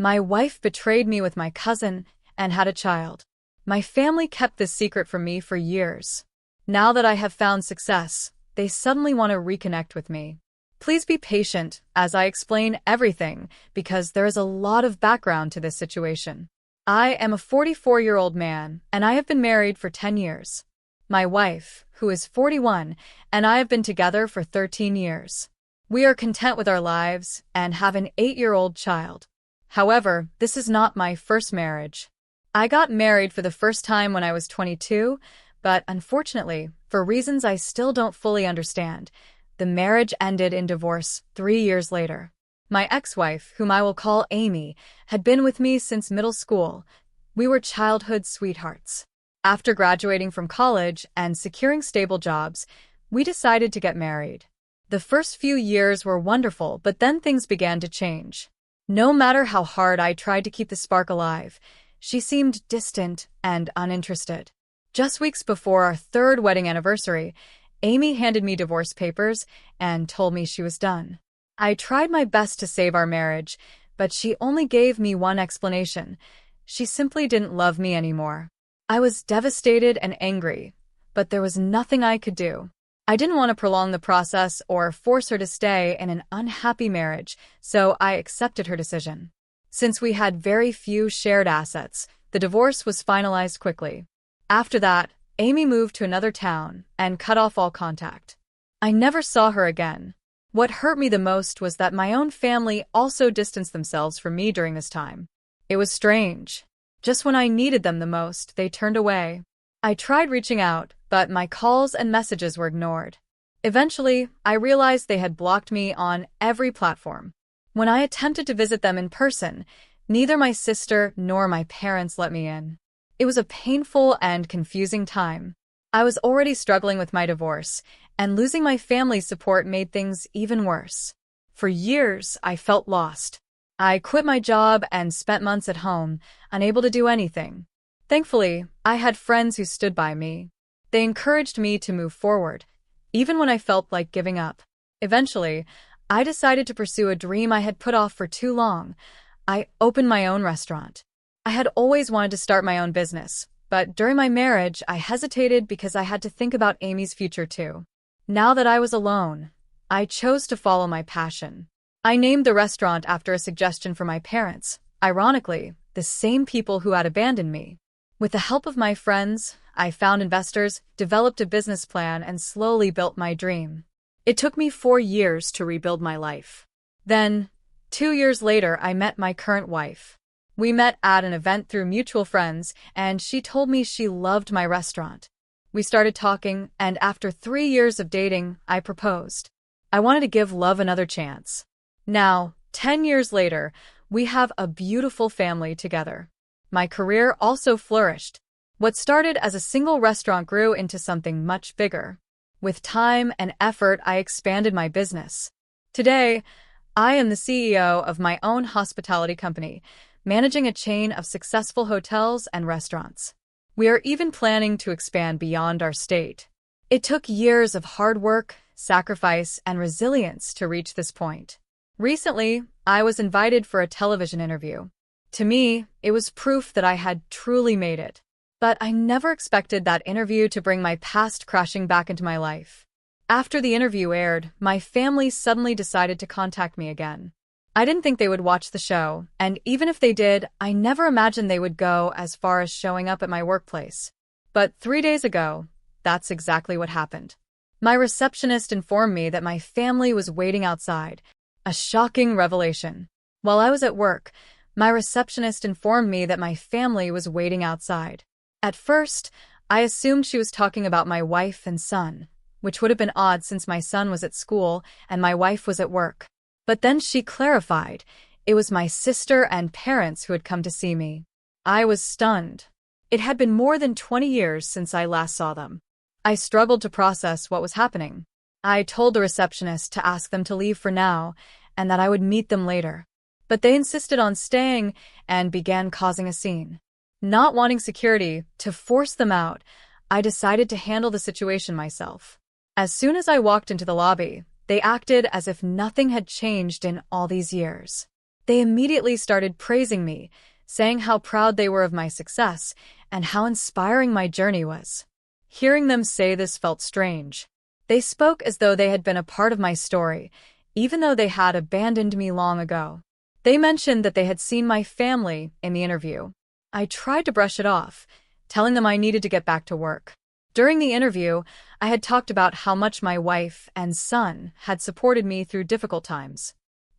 My wife betrayed me with my cousin and had a child. My family kept this secret from me for years. Now that I have found success, they suddenly want to reconnect with me. Please be patient as I explain everything because there is a lot of background to this situation. I am a 44-year-old man and I have been married for 10 years. My wife, who is 41, and I have been together for 13 years. We are content with our lives and have an 8-year-old child. However, this is not my first marriage. I got married for the first time when I was 22, but unfortunately, for reasons I still don't fully understand, the marriage ended in divorce 3 years later. My ex-wife, whom I will call Amy, had been with me since middle school. We were childhood sweethearts. After graduating from college and securing stable jobs, we decided to get married. The first few years were wonderful, but then things began to change. No matter how hard I tried to keep the spark alive, she seemed distant and uninterested. Just weeks before our third wedding anniversary, Amy handed me divorce papers and told me she was done. I tried my best to save our marriage, but she only gave me one explanation. She simply didn't love me anymore. I was devastated and angry, but there was nothing I could do. I didn't want to prolong the process or force her to stay in an unhappy marriage, so I accepted her decision. Since we had very few shared assets, the divorce was finalized quickly. After that, Amy moved to another town and cut off all contact. I never saw her again. What hurt me the most was that my own family also distanced themselves from me during this time. It was strange. Just when I needed them the most, they turned away. I tried reaching out, but my calls and messages were ignored. Eventually, I realized they had blocked me on every platform. When I attempted to visit them in person, neither my sister nor my parents let me in. It was a painful and confusing time. I was already struggling with my divorce, and losing my family's support made things even worse. For years, I felt lost. I quit my job and spent months at home, unable to do anything. Thankfully, I had friends who stood by me. They encouraged me to move forward, even when I felt like giving up. Eventually, I decided to pursue a dream I had put off for too long. I opened my own restaurant. I had always wanted to start my own business, but during my marriage, I hesitated because I had to think about Amy's future too. Now that I was alone, I chose to follow my passion. I named the restaurant after a suggestion from my parents, ironically, the same people who had abandoned me. With the help of my friends, I found investors, developed a business plan, and slowly built my dream. It took me 4 years to rebuild my life. Then, 2 years later, I met my current wife. We met at an event through mutual friends, and she told me she loved my restaurant. We started talking, and after 3 years of dating, I proposed. I wanted to give love another chance. Now, 10 years later, we have a beautiful family together. My career also flourished. What started as a single restaurant grew into something much bigger. With time and effort, I expanded my business. Today, I am the CEO of my own hospitality company, managing a chain of successful hotels and restaurants. We are even planning to expand beyond our state. It took years of hard work, sacrifice, and resilience to reach this point. Recently, I was invited for a television interview. To me, it was proof that I had truly made it. But I never expected that interview to bring my past crashing back into my life. After the interview aired, my family suddenly decided to contact me again. I didn't think they would watch the show, and even if they did, I never imagined they would go as far as showing up at my workplace. But 3 days ago, that's exactly what happened. My receptionist informed me that my family was waiting outside. A shocking revelation. While I was at work, my receptionist informed me that my family was waiting outside. At first, I assumed she was talking about my wife and son, which would have been odd since my son was at school and my wife was at work. But then she clarified, it was my sister and parents who had come to see me. I was stunned. It had been more than 20 years since I last saw them. I struggled to process what was happening. I told the receptionist to ask them to leave for now and that I would meet them later. But they insisted on staying and began causing a scene. Not wanting security to force them out, I decided to handle the situation myself. As soon as I walked into the lobby, they acted as if nothing had changed in all these years. They immediately started praising me, saying how proud they were of my success and how inspiring my journey was. Hearing them say this felt strange. They spoke as though they had been a part of my story, even though they had abandoned me long ago. They mentioned that they had seen my family in the interview. I tried to brush it off, telling them I needed to get back to work. During the interview, I had talked about how much my wife and son had supported me through difficult times.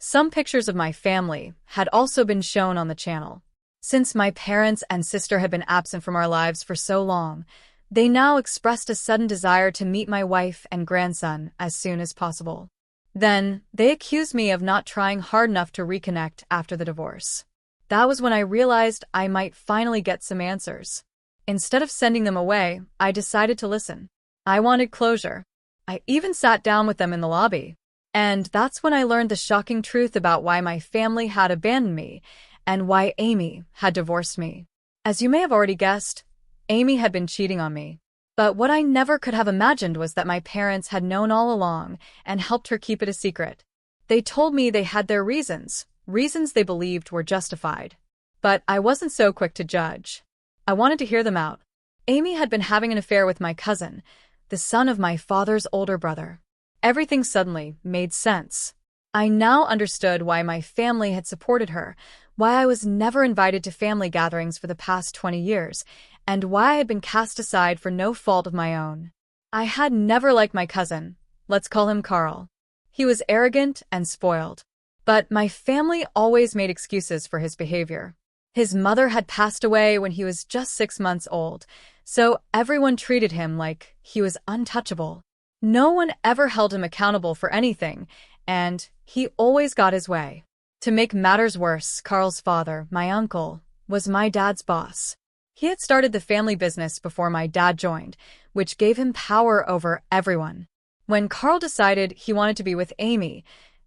Some pictures of my family had also been shown on the channel. Since my parents and sister had been absent from our lives for so long, they now expressed a sudden desire to meet my wife and grandson as soon as possible. Then, they accused me of not trying hard enough to reconnect after the divorce. That was when I realized I might finally get some answers. Instead of sending them away, I decided to listen. I wanted closure. I even sat down with them in the lobby. And that's when I learned the shocking truth about why my family had abandoned me and why Amy had divorced me. As you may have already guessed, Amy had been cheating on me. But what I never could have imagined was that my parents had known all along and helped her keep it a secret. They told me they had their reasons they believed were justified. But I wasn't so quick to judge. I wanted to hear them out. Amy had been having an affair with my cousin, the son of my father's older brother. Everything suddenly made sense. I now understood why my family had supported her, why I was never invited to family gatherings for the past 20 years, and why I had been cast aside for no fault of my own. I had never liked my cousin. Let's call him Carl. He was arrogant and spoiled. But my family always made excuses for his behavior. His mother had passed away when he was just 6 months old, so everyone treated him like he was untouchable. No one ever held him accountable for anything, and he always got his way. To make matters worse, Carl's father, my uncle, was my dad's boss. He had started the family business before my dad joined, which gave him power over everyone. When Carl decided he wanted to be with Amy,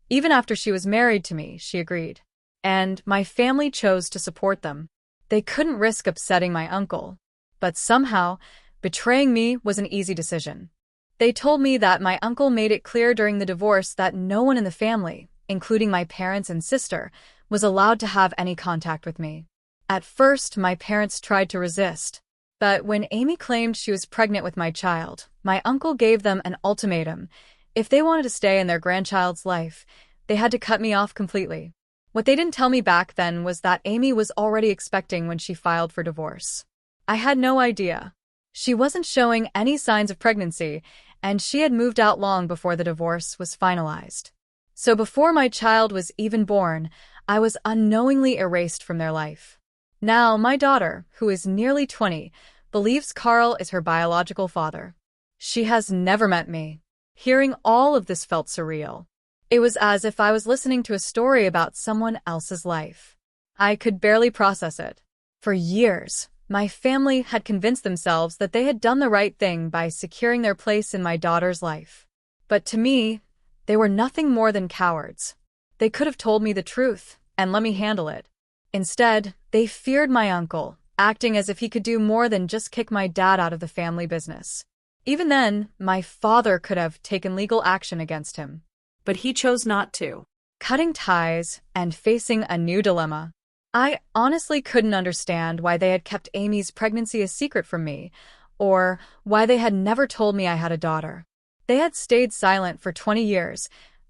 even after she was married to me, she agreed. And my family chose to support them. They couldn't risk upsetting my uncle. But somehow, betraying me was an easy decision. They told me that my uncle made it clear during the divorce that no one in the family, including my parents and sister, was allowed to have any contact with me. At first, my parents tried to resist. But when Amy claimed she was pregnant with my child, my uncle gave them an ultimatum. If they wanted to stay in their grandchild's life, they had to cut me off completely. What they didn't tell me back then was that Amy was already expecting when she filed for divorce. I had no idea. She wasn't showing any signs of pregnancy, and she had moved out long before the divorce was finalized. So before my child was even born, I was unknowingly erased from their life. Now, my daughter, who is nearly 20, believes Carl is her biological father. She has never met me. Hearing all of this felt surreal. It was as if I was listening to a story about someone else's life. I could barely process it. For years, my family had convinced themselves that they had done the right thing by securing their place in my daughter's life. But to me, they were nothing more than cowards. They could have told me the truth and let me handle it. Instead, they feared my uncle, acting as if he could do more than just kick my dad out of the family business. Even then, my father could have taken legal action against him. But he chose not to. Cutting ties and facing a new dilemma. I honestly couldn't understand why they had kept Amy's pregnancy a secret from me, or why they had never told me I had a daughter. They had stayed silent for 20 years,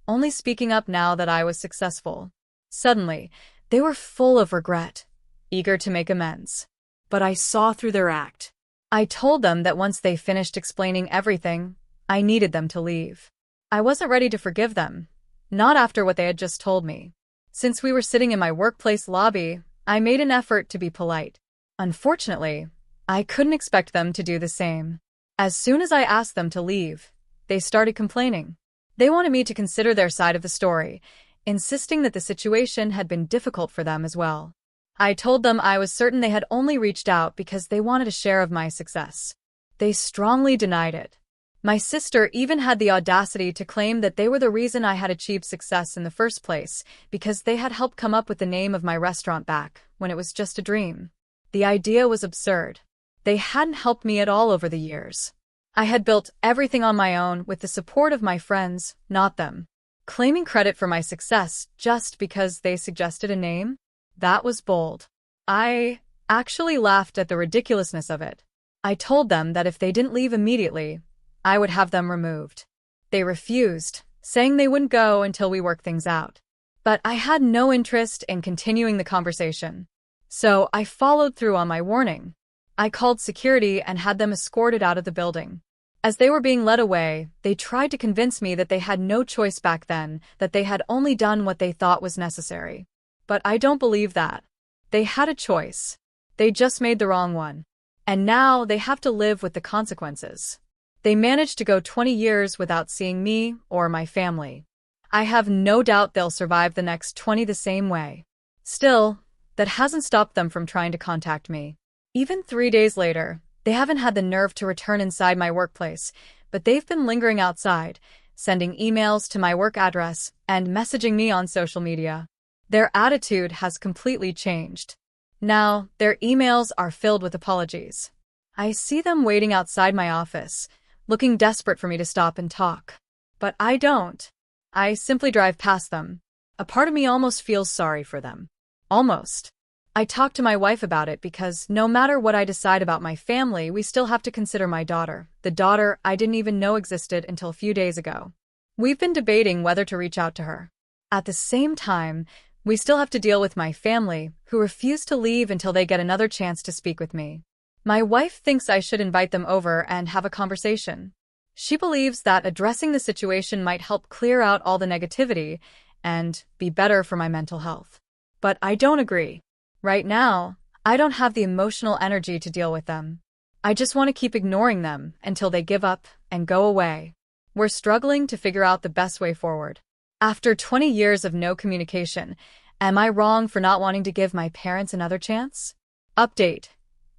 only speaking up now that I was successful. Suddenly, they were full of regret, eager to make amends. But I saw through their act. I told them that once they finished explaining everything, I needed them to leave. I wasn't ready to forgive them, not after what they had just told me. Since we were sitting in my workplace lobby, I made an effort to be polite. Unfortunately, I couldn't expect them to do the same. As soon as I asked them to leave, they started complaining. They wanted me to consider their side of the story, insisting that the situation had been difficult for them as well. I told them I was certain they had only reached out because they wanted a share of my success. They strongly denied it. My sister even had the audacity to claim that they were the reason I had achieved success in the first place, because they had helped come up with the name of my restaurant back when it was just a dream. The idea was absurd. They hadn't helped me at all over the years. I had built everything on my own with the support of my friends, not them. Claiming credit for my success just because they suggested a name? That was bold. I actually laughed at the ridiculousness of it. I told them that if they didn't leave immediately, I would have them removed. They refused, saying they wouldn't go until we worked things out. But I had no interest in continuing the conversation. So I followed through on my warning. I called security and had them escorted out of the building. As they were being led away, they tried to convince me that they had no choice back then, that they had only done what they thought was necessary. But I don't believe that. They had a choice. They just made the wrong one. And now they have to live with the consequences. They managed to go 20 years without seeing me or my family. I have no doubt they'll survive the next 20 the same way. Still, that hasn't stopped them from trying to contact me. Even 3 days later, they haven't had the nerve to return inside my workplace, but they've been lingering outside, sending emails to my work address and messaging me on social media. Their attitude has completely changed. Now, their emails are filled with apologies. I see them waiting outside my office, looking desperate for me to stop and talk. But I don't. I simply drive past them. A part of me almost feels sorry for them. Almost. I talked to my wife about it because no matter what I decide about my family, we still have to consider my daughter, the daughter I didn't even know existed until a few days ago. We've been debating whether to reach out to her. At the same time, we still have to deal with my family, who refuse to leave until they get another chance to speak with me. My wife thinks I should invite them over and have a conversation. She believes that addressing the situation might help clear out all the negativity and be better for my mental health. But I don't agree. Right now, I don't have the emotional energy to deal with them. I just want to keep ignoring them until they give up and go away. We're struggling to figure out the best way forward. After 20 years of no communication, am I wrong for not wanting to give my parents another chance? Update.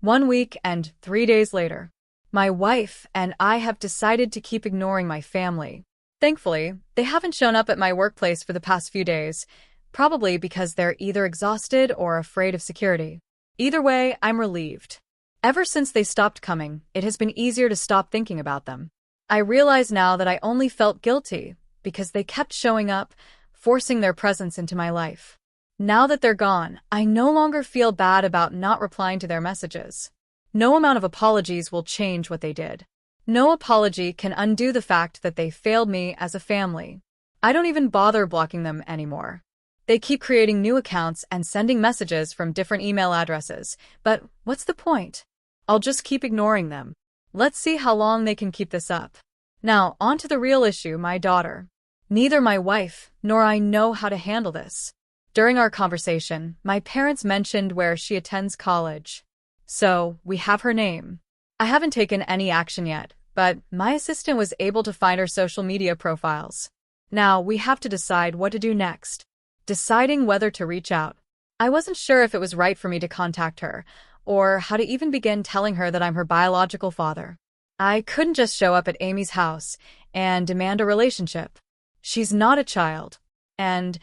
1 week and 3 days later. My wife and I have decided to keep ignoring my family. Thankfully, they haven't shown up at my workplace for the past few days, probably because they're either exhausted or afraid of security. Either way, I'm relieved. Ever since they stopped coming, it has been easier to stop thinking about them. I realize now that I only felt guilty because they kept showing up, forcing their presence into my life. Now that they're gone, I no longer feel bad about not replying to their messages. No amount of apologies will change what they did. No apology can undo the fact that they failed me as a family. I don't even bother blocking them anymore. They keep creating new accounts and sending messages from different email addresses, but what's the point? I'll just keep ignoring them. Let's see how long they can keep this up. Now, on to the real issue, my daughter. Neither my wife nor I know how to handle this. During our conversation, my parents mentioned where she attends college. So, we have her name. I haven't taken any action yet, but my assistant was able to find her social media profiles. Now, we have to decide what to do next. Deciding whether to reach out. I wasn't sure if it was right for me to contact her, or how to even begin telling her that I'm her biological father. I couldn't just show up at Amy's house and demand a relationship. She's not a child. And,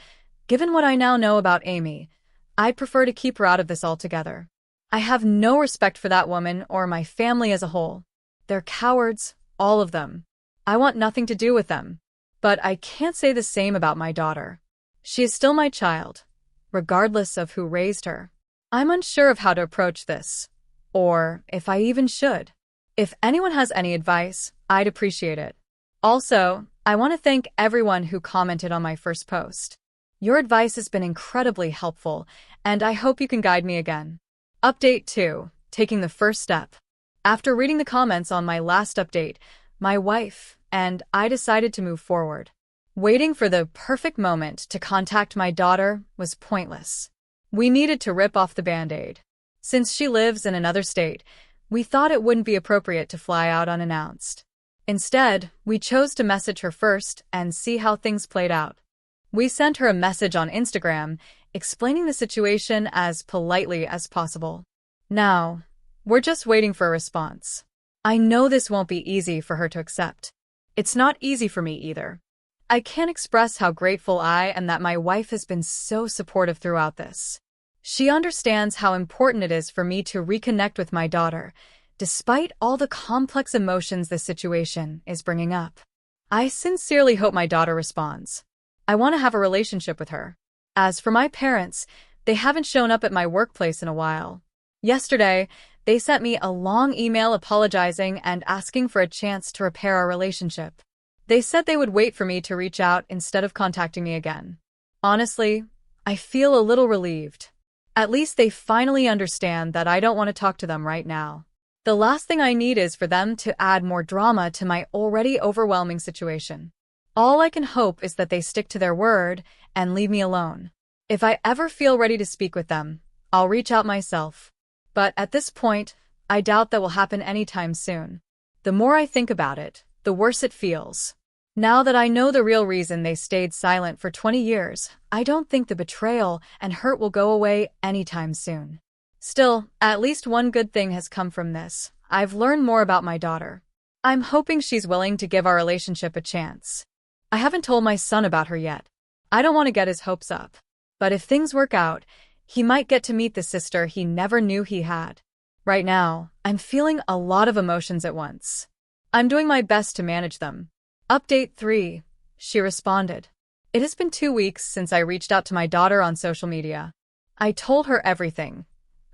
given what I now know about Amy, I prefer to keep her out of this altogether. I have no respect for that woman or my family as a whole. They're cowards, all of them. I want nothing to do with them. But I can't say the same about my daughter. She is still my child, regardless of who raised her. I'm unsure of how to approach this, or if I even should. If anyone has any advice, I'd appreciate it. Also, I want to thank everyone who commented on my first post. Your advice has been incredibly helpful, and I hope you can guide me again. Update 2. Taking the first step. After reading the comments on my last update, my wife and I decided to move forward. Waiting for the perfect moment to contact my daughter was pointless. We needed to rip off the Band-Aid. Since she lives in another state, we thought it wouldn't be appropriate to fly out unannounced. Instead, we chose to message her first and see how things played out. We sent her a message on Instagram, explaining the situation as politely as possible. Now, we're just waiting for a response. I know this won't be easy for her to accept. It's not easy for me either. I can't express how grateful I am that my wife has been so supportive throughout this. She understands how important it is for me to reconnect with my daughter, despite all the complex emotions this situation is bringing up. I sincerely hope my daughter responds. I want to have a relationship with her. As for my parents, they haven't shown up at my workplace in a while. Yesterday, they sent me a long email apologizing and asking for a chance to repair our relationship. They said they would wait for me to reach out instead of contacting me again. Honestly, I feel a little relieved. At least they finally understand that I don't want to talk to them right now. The last thing I need is for them to add more drama to my already overwhelming situation. All I can hope is that they stick to their word and leave me alone. If I ever feel ready to speak with them, I'll reach out myself. But at this point, I doubt that will happen anytime soon. The more I think about it, the worse it feels. Now that I know the real reason they stayed silent for 20 years, I don't think the betrayal and hurt will go away anytime soon. Still, at least one good thing has come from this. I've learned more about my daughter. I'm hoping she's willing to give our relationship a chance. I haven't told my son about her yet. I don't want to get his hopes up. But if things work out, he might get to meet the sister he never knew he had. Right now, I'm feeling a lot of emotions at once. I'm doing my best to manage them. Update 3. She responded. It has been 2 weeks since I reached out to my daughter on social media. I told her everything,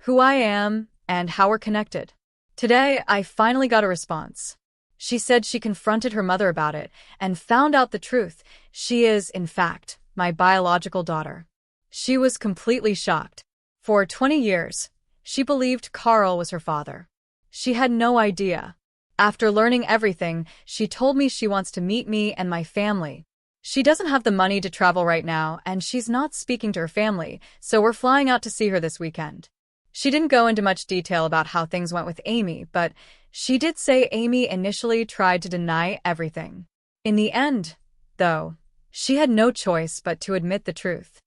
who I am, and how we're connected. Today, I finally got a response. She said she confronted her mother about it and found out the truth. She is, in fact, my biological daughter. She was completely shocked. For 20 years, she believed Carl was her father. She had no idea. After learning everything, she told me she wants to meet me and my family. She doesn't have the money to travel right now, and she's not speaking to her family, so we're flying out to see her this weekend. She didn't go into much detail about how things went with Amy, but she did say Amy initially tried to deny everything. In the end, though, she had no choice but to admit the truth.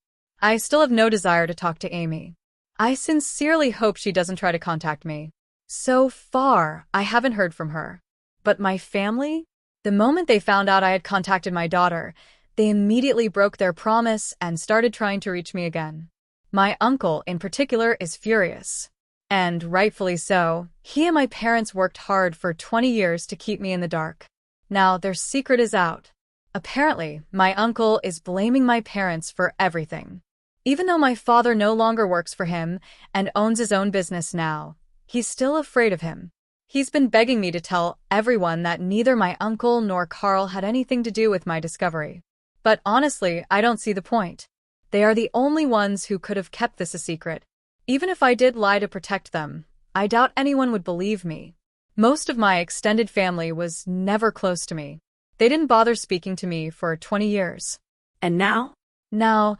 I still have no desire to talk to Amy. I sincerely hope she doesn't try to contact me. So far, I haven't heard from her. But my family? The moment they found out I had contacted my daughter, they immediately broke their promise and started trying to reach me again. My uncle, in particular, is furious. And rightfully so. He and my parents worked hard for 20 years to keep me in the dark. Now their secret is out. Apparently, my uncle is blaming my parents for everything. Even though my father no longer works for him and owns his own business now, he's still afraid of him. He's been begging me to tell everyone that neither my uncle nor Carl had anything to do with my discovery. But honestly, I don't see the point. They are the only ones who could have kept this a secret. Even if I did lie to protect them, I doubt anyone would believe me. Most of my extended family was never close to me. They didn't bother speaking to me for 20 years. And now? Now,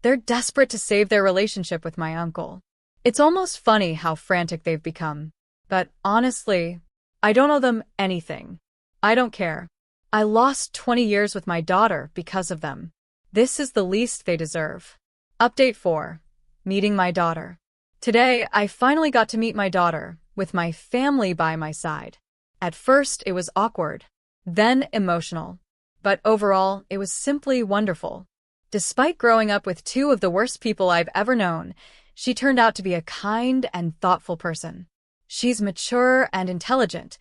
they're desperate to save their relationship with my uncle. It's almost funny how frantic they've become. But honestly, I don't owe them anything. I don't care. I lost 20 years with my daughter because of them. This is the least they deserve. Update 4. Meeting my daughter. Today, I finally got to meet my daughter, with my family by my side. At first, it was awkward, then emotional. But overall, it was simply wonderful. Despite growing up with two of the worst people I've ever known, she turned out to be a kind and thoughtful person. She's mature and intelligent.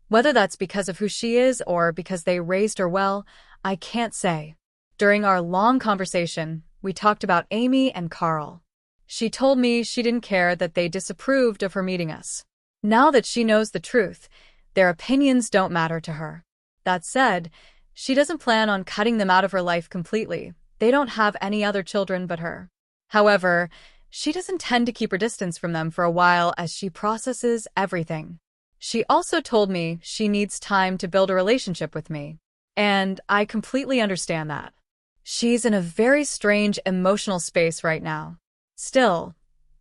Whether that's because of who she is or because they raised her well, I can't say. During our long conversation, we talked about Amy and Carl. She told me she didn't care that they disapproved of her meeting us. Now that she knows the truth, their opinions don't matter to her. That said, she doesn't plan on cutting them out of her life completely. They don't have any other children but her. However, she does intend to keep her distance from them for a while as she processes everything. She also told me she needs time to build a relationship with me. And I completely understand that. She's in a very strange emotional space right now. Still,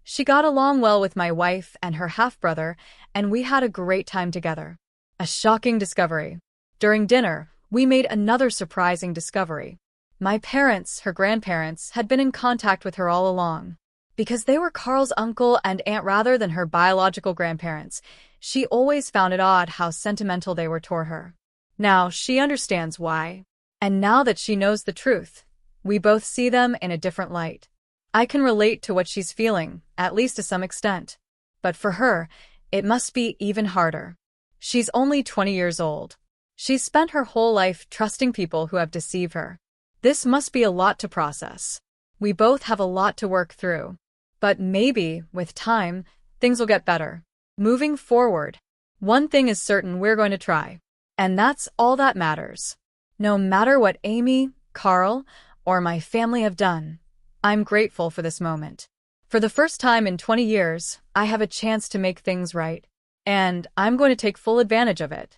she got along well with my wife and her half-brother, and we had a great time together. A shocking discovery. During dinner, we made another surprising discovery. My parents, her grandparents, had been in contact with her all along. Because they were Carl's uncle and aunt rather than her biological grandparents, she always found it odd how sentimental they were toward her. Now she understands why. And now that she knows the truth, we both see them in a different light. I can relate to what she's feeling, at least to some extent. But for her, it must be even harder. She's only 20 years old. She's spent her whole life trusting people who have deceived her. This must be a lot to process. We both have a lot to work through. But maybe, with time, things will get better. Moving forward, one thing is certain: we're going to try. And that's all that matters. No matter what Amy, Carl, or my family have done, I'm grateful for this moment. For the first time in 20 years, I have a chance to make things right. And I'm going to take full advantage of it.